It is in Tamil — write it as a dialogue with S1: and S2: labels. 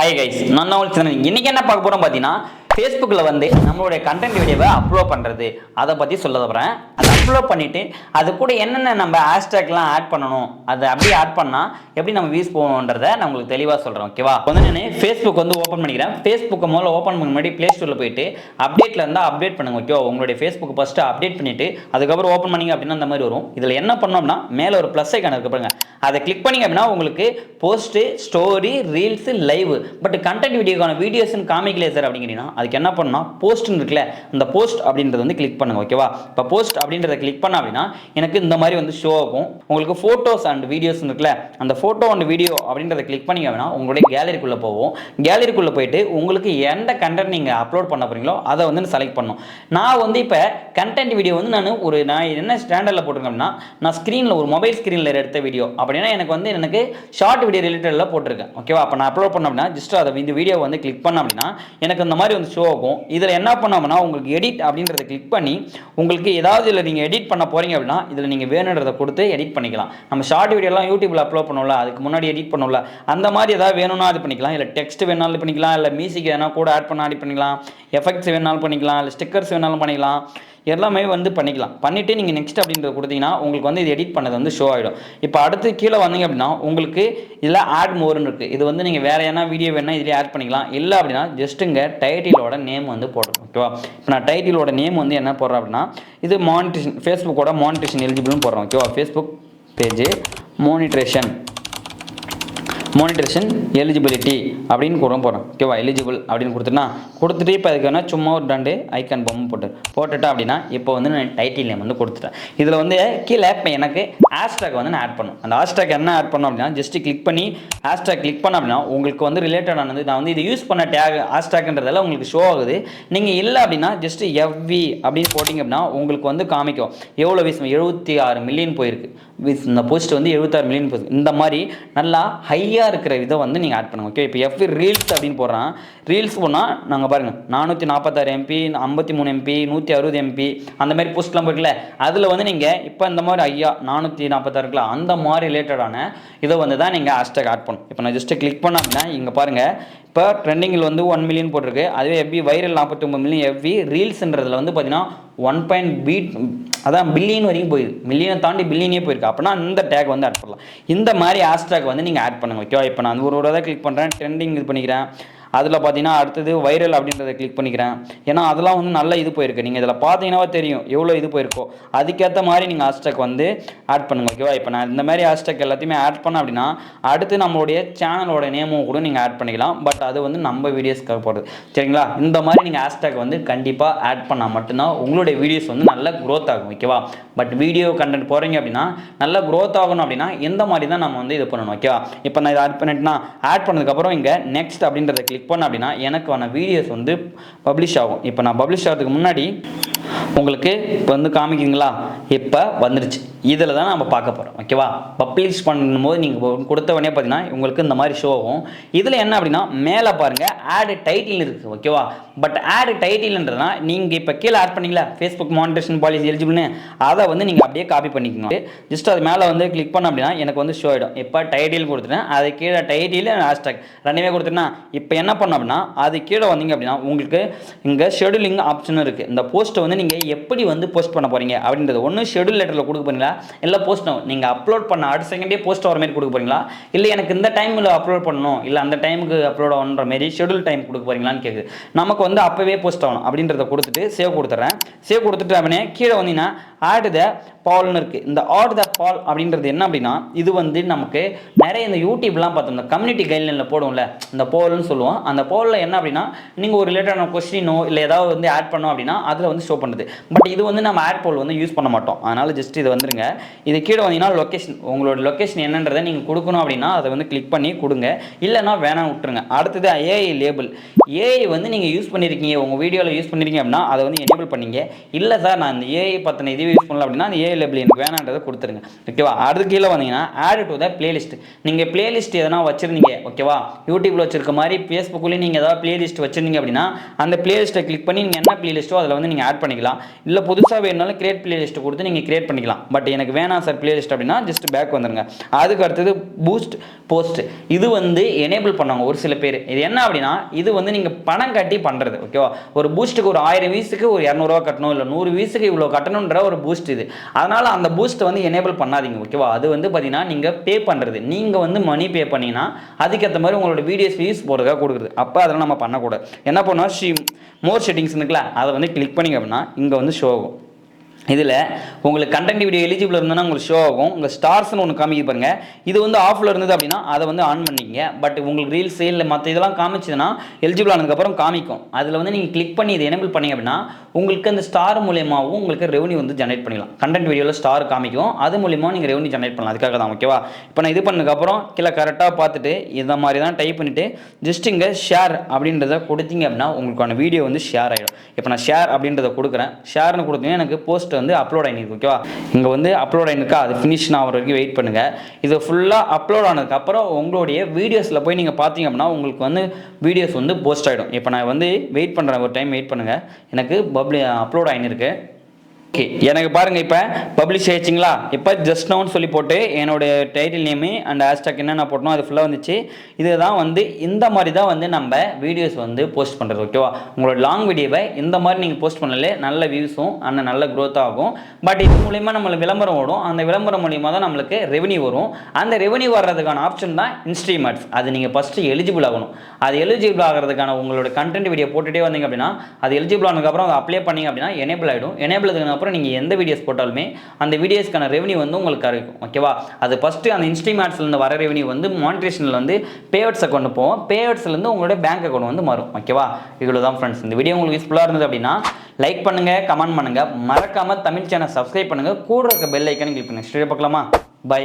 S1: ஹாய் கைஸ், நான் தான் உங்களுக்கு இன்னைக்கு என்ன பார்க்க போறோம் பார்த்தீங்கன்னா, ஃபேஸ்புக்கில் வந்து நம்மளுடைய கண்டென்ட் வீடியோவை அப்லோட் பண்ணுறது அதை பற்றி சொல்ல போகிறேன். அதை அப்லோட் பண்ணிவிட்டு அது கூட என்னென்ன நம்ம ஹேஷ்டேக்லாம் ஆட் பண்ணணும், அதை அப்படியே ஆட் பண்ணால் எப்படி நம்ம வியூஸ் போகணுன்றதை நான் உங்களுக்கு தெளிவாக சொல்கிறேன். ஓகேவா? வந்து நான் ஃபேஸ்புக் வந்து ஓப்பன் பண்ணிக்கிறேன். ஃபேஸ்புக்கை முதல்ல ஓப்பன் பண்ண முன்னாடி ப்ளே ஸ்டோரில் போயிட்டு அப்டேட்டில் இருந்தால் அப்டேட் பண்ணுங்க. ஓகேவா? உங்களுடைய ஃபேஸ்புக் ஃபஸ்ட்டு அப்டேட் பண்ணிவிட்டு அதுக்கப்புறம் ஓப்பன் பண்ணிங்க அப்படின்னா அந்த மாதிரி வரும். இதில் என்ன பண்ணோம்னா மேலே ஒரு ப்ளஸ் ஐக்கான் இருக்கு பாருங்க, அதை கிளிக் பண்ணிங்க அப்படின்னா உங்களுக்கு post, story, reels, live but content வீடியோக்கான வீடியோஸ்ன்னு காமிக்கலையே சார் அப்படிங்கிறீங்கன்னா அதுக்கு என்ன பண்ணணும், போஸ்ட்னு இருக்குல்ல, அந்த போஸ்ட் அப்படின்றது வந்து கிளிக் பண்ணுங்க. ஓகேவா? இப்போ போஸ்ட் அப்படின்றத கிளிக் பண்ண அப்படின்னா எனக்கு இந்த மாதிரி வந்து ஷோ ஆகும். உங்களுக்கு ஃபோட்டோஸ் அண்ட் வீடியோஸ் இருக்குல்ல, அந்த ஃபோட்டோ அண்ட் வீடியோ அப்படின்றத கிளிக் பண்ணிங்க அப்படின்னா உங்களுடைய கேலரிக்குள்ளே போவோம். கேலரிக்குள்ளே போயிட்டு உங்களுக்கு எந்த கண்டென்ட் நீங்கள் அப்லோட் பண்ண போகிறீங்களோ அதை வந்து செலக்ட் பண்ணணும். நான் வந்து இப்போ கண்டென்ட் வீடியோ வந்து நான் என்ன ஸ்டாண்டர்டில் போட்டிருக்கேன்னா, நான் ஸ்க்ரீனில் ஒரு மொபைல் ஸ்க்ரீனில் எடுத்த வீடியோ அப்படின்னா எனக்கு ஷார்ட் வீடியோ ரிலேட்டடில் போட்டிருக்கேன். ஓகேவா? அப்போ நான் அப்லோட் பண்ண அப்படின்னா ஜஸ்ட் அதை இந்த வீடியோ வந்து கிளிக் பண்ண அப்படின்னா எனக்கு இந்த மாதிரி வந்து ஷோ ஆகும். இதில் என்ன பண்ணோம்னா உங்களுக்கு எடிட் அப்படின்றத கிளிக் பண்ணி உங்களுக்கு ஏதாவது இதில் நீங்கள் எடிட் பண்ண போகிறீங்க அப்படின்னா இதில் நீங்கள் வேணுன்றதை கொடுத்து எடிட் பண்ணிக்கலாம். நம்ம ஷார்ட் வீடியோலாம் யூடியூப்பில் அப்லோட் பண்ணோம்ல, அதுக்கு முன்னாடி எடிட் பண்ணோம்ல, அந்த மாதிரி ஏதாவது வேணும்னா அது பண்ணிக்கலாம். இல்லை டெக்ஸ்ட் வேணாலும் பண்ணிக்கலாம், இல்லை மியூசிக் வேணா கூட ஆட் பண்ண ஆட் பண்ணிக்கலாம், எஃபெக்ட்ஸ் வேணாலும் பண்ணிக்கலாம், இல்லை ஸ்டிக்கர்ஸ் வேணாலும் பண்ணிக்கலாம், எல்லாமே வந்து பண்ணிக்கலாம். பண்ணிவிட்டு நீங்கள் நெக்ஸ்ட் அப்படின்றத கொடுத்தீங்கன்னா உங்களுக்கு வந்து இது எடிட் பண்ணது வந்து ஷோ ஆகிடும். இப்போ அடுத்து கீழே வந்தீங்க அப்படின்னா உங்களுக்கு இதில் ஆட் மோர்னு இருக்குது. இது வந்து நீங்கள் வேறு என்ன வீடியோ வேணால் இதிலே ஆட் பண்ணிக்கலாம். இல்லை அப்படின்னா ஜஸ்ட்டுங்க டைட்டிலோட நேம் வந்து போடுறோம். ஓகேவா? இப்போ நான் டைட்டிலோட நேம் வந்து என்ன போடுறேன் அப்படின்னா இது மானிட்டேஷன், ஃபேஸ்புக்கோட மானிட்டேஷன் எலிஜிபிள்னு போடுறோம். ஓகேவா? ஃபேஸ்புக் பேஜ் மானிட்டேஷன் எலிஜிபிலிட்டி அப்படின்னு கூட போகிறோம். ஓகேவா? எலிஜிபிள் அப்படின்னு கொடுத்துட்டு இப்போ அதுக்கு வேணால் சும்மா ஒரு 2 ஐக்கன் பொம்மை போட்டுட்டேன் அப்படின்னா இப்போ வந்து நான் டைட்டில் நேம் வந்து கொடுத்துட்டேன். இதில் வந்து கீழே இப்போ எனக்கு ஹேஷ்டேக் வந்து நான் ஆட் பண்ணணும். அந்த ஹேஷ்டேக் என்ன ஆட் பண்ணோம் அப்படின்னா ஜஸ்ட் கிளிக் பண்ணி ஹேஷ்டேக் கிளிக் பண்ண அப்படின்னா உங்களுக்கு வந்து ரிலேட்டடானது நான் வந்து இது யூஸ் பண்ண டேக் ஹேஷ்டேக்ன்றதெல்லாம் உங்களுக்கு ஷோ ஆகுது. நீங்கள் இல்லை அப்படின்னா ஜஸ்ட் எவ்வி அப்படின்னு போட்டிங்க அப்படின்னா உங்களுக்கு வந்து காமிக்கும் எவ்வளோ வியூஸ் 76 மில்லியன் போயிருக்கு. இந்த போஸ்ட் வந்து 76 மில்லியன் போயிருக்கு. இந்த மாதிரி நல்லா ஹையாக இருக்கிற இதை வந்து நீங்கள் ஆட் பண்ணுங்க. ஓகே? இப்போ எஃபி ரீல்ஸ் அப்படின்னு போடுறான். ரீல்ஸ் போனால் நாங்கள் பாருங்கள் 446 MB, 53 MB, 160 MB அந்த மாதிரி போஸ்ட்லாம் போயிருக்குல்ல, அதில் வந்து நீங்கள் இப்போ இந்த மாதிரி 446 இருக்குல்ல, அந்த மாதிரி ரிலேட்டடான இதை வந்து தான் நீங்கள் ஹேஷ்டேக் ஆட் பண்ணணும். இப்போ நான் ஜஸ்ட்டு கிளிக் பண்ண அப்படின்னா இங்கே பாருங்கள், இப்போ ட்ரெண்டிங்கில் வந்து 1 மில்லியன் போட்டிருக்கு. அதுவே எஃபி வைரல் 49 மில்லியன். எஃபி ரீல்ஸ்ன்றதில் வந்து பார்த்தீங்கன்னா 1. அதான் பில்லியன் வரைக்கும் போயிருக்கு. மில்லியனை தாண்டி பில்லியனே போயிருக்கு. அப்படின்னா இந்த டேக் வந்து ஆட் பண்ணலாம். இந்த மாதிரி ஹேஷ்டேக் வந்து நீங்கள் ஆட் பண்ணுங்க. ஓகேவா? இப்போ நான் ஒரு தான் கிளிக் பண்ணுறேன், ட்ரெண்டிங் இது பண்ணிக்கிறேன். அதில் பார்த்தீங்கன்னா அடுத்தது வைரல் அப்படின்றத கிளிக் பண்ணிக்கிறேன். ஏன்னா அதெல்லாம் வந்து நல்ல இது போயிருக்கு. நீங்கள் இதில் பார்த்தீங்கன்னா தெரியும் எவ்வளோ இது போயிருக்கோ. அதுக்கேற்ற மாதிரி நீங்கள் ஹேஷ்டேக் வந்து ஆட் பண்ணுங்க. ஓகேவா? இப்போ நான் இந்த மாதிரி ஹேஷ்டேக் எல்லாத்தையுமே ஆட் பண்ண அப்படின்னா அடுத்து நம்மளுடைய சேனலோட நேமும் கூட நீங்கள் ஆட் பண்ணிக்கலாம். பட் அது வந்து நம்ம வீடியோஸ்க்காக போடுறது. சரிங்களா? இந்த மாதிரி நீங்கள் ஹேஷ்டேக் வந்து கண்டிப்பாக ஆட் பண்ணால் மட்டும்தான் உங்களுடைய வீடியோஸ் வந்து நல்ல க்ரோத் ஆகும். ஓகேவா? பட் வீடியோ கண்டென்ட் போகிறீங்க அப்படின்னா நல்லா க்ரோத் ஆகணும் அப்படின்னா எந்த மாதிரி தான் நம்ம வந்து இது பண்ணணும். ஓகேவா? இப்போ நான் இதை ஆட் பண்ணிட்டேன்னா ஆட் பண்ணதுக்கப்புறம் இங்கே நெக்ஸ்ட் அப்படின்றத கிளிக் பண்ண அப்படின்னா எனக்கான வீடியோஸ் வந்து பப்ளிஷ் ஆகும். இப்போ நான் பப்ளிஷ் ஆகிறதுக்கு முன்னாடி உங்களுக்கு இப்போ வந்து காமிக்கிங்களா, இப்போ வந்துருச்சு. இதில் தான் நம்ம பார்க்க போகிறோம். ஓகேவா? பப்ளிஷ் பண்ணும்போது நீங்கள் கொடுத்த உடனே பார்த்தீங்கன்னா உங்களுக்கு இந்த மாதிரி ஷோ ஆகும். இதில் என்ன அப்படின்னா மேலே பாருங்கள் ஆட் டைட்டில் இருக்குது. ஓகேவா? பட் ஆட் டைட்டில்ன்றதுனா நீங்கள் இப்போ கீழே ஆட் பண்ணிங்களா ஃபேஸ்புக் மானிட்டேஷன் பாலிசி எலிஜிபிள்னு, அதை வந்து நீங்கள் அப்படியே காப்பி பண்ணிக்கணும். ஜஸ்ட் அது மேலே வந்து கிளிக் பண்ண அப்படின்னா எனக்கு வந்து ஷோ ஆகிடும். இப்போ டைட்டில் கொடுத்துட்டேன், அது கீழே டைட்டில் ஹேஷ்டேக் ரெண்டுமே கொடுத்துட்டேன்னா இப்போ என்ன பண்ணோம் அப்படின்னா அது கீழே வந்தீங்க அப்படின்னா உங்களுக்கு இங்கே ஷெடியூலிங் ஆப்ஷன் இருக்குது. இந்த போஸ்ட்டை வந்து நீங்கள் எப்படி வந்து போஸ்ட் பண்ண போகிறீங்க அப்படின்றது ஒன்று ஷெடியூல் லெட்டரில் கொடுக்க போகிறீங்களா, இல்லை போஸ்ட் நீங்கள் அப்லோட் பண்ண அடுத்த செகண்டே போஸ்ட் வர மாதிரி கொடுக்க போகிறீங்களா, இல்லை எனக்கு இந்த டைமில் அப்லோட் பண்ணணும், இல்லை அந்த டைமுக்கு அப்லோட் ஆகணுன்ற மாதிரி ஷெடியூல் டைம் கொடுக்க போகிறீங்களான்னு கேட்குது. நமக்கு வந்து அப்போவே போஸ்ட் ஆகணும் அப்படின்றத கொடுத்துட்டு சேவ் கொடுத்துட்றேன். சேவ் கொடுத்துட்டு அப்படின்னே கீழே வந்தீங்கன்னா ஆட் த பால்னு இருக்குது. இந்த ஆட் த பால் அப்படின்றது என்ன அப்படின்னா இது வந்து நமக்கு நிறைய இந்த யூடியூப்லாம் பார்த்தோம், இந்த கம்யூனிட்டி கைட்லைனில் போடுவோம்ல, இந்த போல்னு சொல்லுவோம். அந்த போலில் என்ன அப்படின்னா நீங்கள் ஒரு ரிலேட்டடான கொஸ்டினோ இல்லை ஏதாவது வந்து ஆட் பண்ணோம் அப்படின்னா அதில் வந்து ஷோ பண்ணுறது. பட் இது வந்து நம்ம ஆட் போல் வந்து யூஸ் பண்ண மாட்டோம். அதனால் ஜஸ்ட் இது வந்துருங்க. இது கீழே வந்தீங்கன்னா லொக்கேஷன், உங்களோட லொக்கேஷன் என்னன்றதை நீங்கள் கொடுக்கணும் அப்படின்னா அதை வந்து கிளிக் பண்ணி கொடுங்க, இல்லைனா வேணாம் விட்டுருங்க. அடுத்தது ஏஐ லேபிள். ஏஐ வந்து நீங்கள் யூஸ் பண்ணியிருக்கீங்க, உங்கள் வீடியோவில் யூஸ் பண்ணியிருக்கீங்க அப்படின்னா அதை வந்து எனேபிள் பண்ணிங்க. இல்லை சார் நான் இந்த ஏஐ பற்றின இது யூஸ் பண்ணல அப்படின்னா அந்த ஏஐ லேபிள் எனக்கு வேணான்றதை கொடுத்துருங்க. ஓகேவா? அதுக்கு கீழே வந்தீங்கன்னா ஆட் டு த பிளேலிஸ்ட். நீங்கள் பிளேலிஸ்ட் எதனா வச்சிருந்தீங்க, ஓகேவா, யூடியூப்ல வச்சிருக்க மாதிரி ஃபேஸ்புக்லேயும் நீங்கள் ஏதாவது பிளேலிஸ்ட் வச்சிருந்தீங்க அப்படின்னா அந்த பிளேலிஸ்ட்டை கிளிக் பண்ணி நீங்கள் என்ன பிளேலிஸ்ட்டோ அதில் வந்து நீங்கள் ஆட் பண்ணிக்கலாம். இல்லை புதுசாக வேணுனாலும் கிரியேட் பிளேலிஸ்ட் கொடுத்து நீங்கள் கிரியேட் பண்ணிக்கலாம். பட் எனக்கு வேணாம் சார் பிளேலிஸ்ட் அப்படின்னா ஜஸ்ட் பேக் வந்துருங்க. அதுக்கு அடுத்தது பூஸ்ட் போஸ்ட். இது வந்து எனேபிள் பண்ணுவாங்க ஒரு சில பேர். இது என்ன அப்படின்னா இது வந்து நீங்கள் பணம் கட்டி பண்ணுறது. ஓகேவா? ஒரு பூஸ்ட்டுக்கு ஒரு 1000 வியூஸுக்கு ஒரு 200 கட்டணும், இல்லை 100 வியூஸுக்கு இவ்வளோ கட்டணுன்ற ஒரு பூஸ்ட் இது. அதனால் அந்த பூஸ்ட்டை வந்து எனேபிள் பண்ணாதீங்க. ஓகேவா? அது வந்து பார்த்தீங்கன்னா நீங்கள் பே பண்ணுறது. நீங்கள் வந்து மணி பே பண்ணிங்கன்னா அதுக்கேற்ற மாதிரி உங்களோட வீடியோஸ் வியூஸ் போடுறதுக்காக கொடுக்குறது. அப்போ அதெல்லாம் நம்ம பண்ணக்கூடாது. என்ன பண்ணால் மோர் செட்டிங்ஸ் இருக்குல்ல, அதை வந்து கிளிக் பண்ணிங்க அப்படின்னா இங்கே வந்து ஷோ ஆகும். இதில் உங்களுக்கு கண்டென்ட் வீடியோ எலிஜிபிள் இருந்ததுன்னா உங்களுக்கு ஷோ ஆகும். உங்கள் ஸ்டார்ஸ்னு ஒன்று காமிக்க பாருங்க. இது வந்து ஆஃபில் இருந்தது அப்படின்னா அதை வந்து ஆன் பண்ணிங்க. பட் உங்களுக்கு ரீல்ஸ் இல்லை மற்ற இதெல்லாம் காமிச்சதுன்னா எலிஜிபிள் ஆனதுக்கப்புறம் காமிக்கும். அதில் வந்து நீங்கள் கிளிக் பண்ணி இதை எனேபிள் பண்ணிங்க அப்படின்னா உங்களுக்கு அந்த ஸ்டார் மூலியமாகவும் உங்களுக்கு ரெவன்யூ வந்து ஜென்ரேட் பண்ணிக்கலாம். கண்டென்ட் வீடியோவில் ஸ்டார் காமிக்கும், அது மூலியமாக நீங்கள் ரெவன்யூ ஜென்ரேட் பண்ணலாம். அதுக்காக தான். ஓகேவா? இப்போ நான் இது பண்ணதுக்கப்புறம் கீழே கரெக்டாக பார்த்துட்டு இந்த மாதிரி தான் டைப் பண்ணிவிட்டு ஜஸ்ட் இங்கே ஷேர் அப்படின்றத கொடுத்தீங்க அப்படின்னா உங்களுக்கான வீடியோ வந்து ஷேர் ஆகிடும். இப்போ நான் ஷேர் அப்படின்றத கொடுக்குறேன். ஷேர்னு கொடுத்தீங்கன்னா எனக்கு போஸ்ட் வந்து அப்லோட் ஆகிருக்கு. ஓகேவா? இங்கே வந்து அப்லோட் ஆகிருக்கா, அது ஃபினிஷ் ஆகிற வரைக்கும் வெயிட் பண்ணுங்கள். இது ஃபுல்லாக அப்லோட் ஆனதுக்கப்புறம் உங்களுடைய வீடியோஸில் போய் நீங்கள் பார்த்தீங்க அப்படின்னா உங்களுக்கு வந்து வீடியோஸ் வந்து போஸ்ட் ஆகிடும். இப்போ நான் வந்து வெயிட் பண்ணுறேன், ஒரு டைம் வெயிட் பண்ணுங்கள். எனக்கு அப்லோட் ஆகிருக்கு. ஓகே, எனக்கு பாருங்கள் இப்போ பப்ளிஷ் ஆயிடுச்சிங்களா. இப்போ ஜஸ்ட் நவுன்னு சொல்லி போட்டு என்னோடய டைட்டில் நேமு அண்ட் ஹேஷ்டாக் என்னென்ன போட்டோம் அது ஃபுல்லாக வந்துச்சு. இதுதான் வந்து இந்த மாதிரி தான் வந்து நம்ம வீடியோஸ் வந்து போஸ்ட் பண்ணுறது. ஓகேவா? உங்களோட லாங் வீடியோவை இந்த மாதிரி நீங்கள் போஸ்ட் பண்ணலே நல்ல வியூஸும் அந்த நல்ல க்ரோத் ஆகும். பட் இது மூலிமா நம்மளுக்கு விளம்பரம் ஓடும். அந்த விளம்பரம் மூலிமா தான் நம்மளுக்கு ரெவன்யூ வரும். அந்த ரெவன்யூ வர்றதுக்கான ஆப்ஷன் தான் இன்ஸ்ட்ரீம் ஆட்ஸ். அது நீங்கள் ஃபஸ்ட்டு எலிஜிபிள் ஆகணும். அது எலிஜிபிள் ஆகிறதுக்கான உங்களோட கண்டென்ட் வீடியோ போட்டுகிட்டே வந்தீங்க அப்படின்னா அது எலிஜிபிள் ஆனதுக்கப்புறம் அதை அப்ளை பண்ணிங்க அப்படின்னா எனேபிள் ஆகிடும். எனேபிள் ஆனதுக்கப்புறம் நீங்கள் எந்த வீடியோஸ் போட்டாலுமே அந்த வீடியோஸ்க்கான ரெவன்யூ வந்து உங்களுக்கு கிடைக்கும். ஓகேவா? அது ஃபஸ்ட்டு அந்த இன்ஸ்ட்ரீம் ஆட்ஸ்லேருந்து வர ரெவன்யூ வந்து மானிட்டேஷனில் வந்து பேவட்ஸ் அக்கௌண்ட் போகும். பேவட்ஸ்லேருந்து உங்களோட பேங்க் அக்கௌண்ட் வந்து மாறும். ஓகேவா? இவ்வளோ தான் ஃப்ரெண்ட்ஸ். இந்த வீடியோ உங்களுக்கு யூஸ்ஃபுல்லாக இருந்தது அப்படின்னா லைக் பண்ணுங்கள், கமெண்ட் பண்ணுங்கள், மறக்காமல் தமிழ் சேனல் சப்ஸ்கிரைப் பண்ணுங்கள், கூட இருக்க பெல் ஐக்கானை கிளிக் பண்ணுங்கள். ஸ்டே பார்க்கலாமா? பை.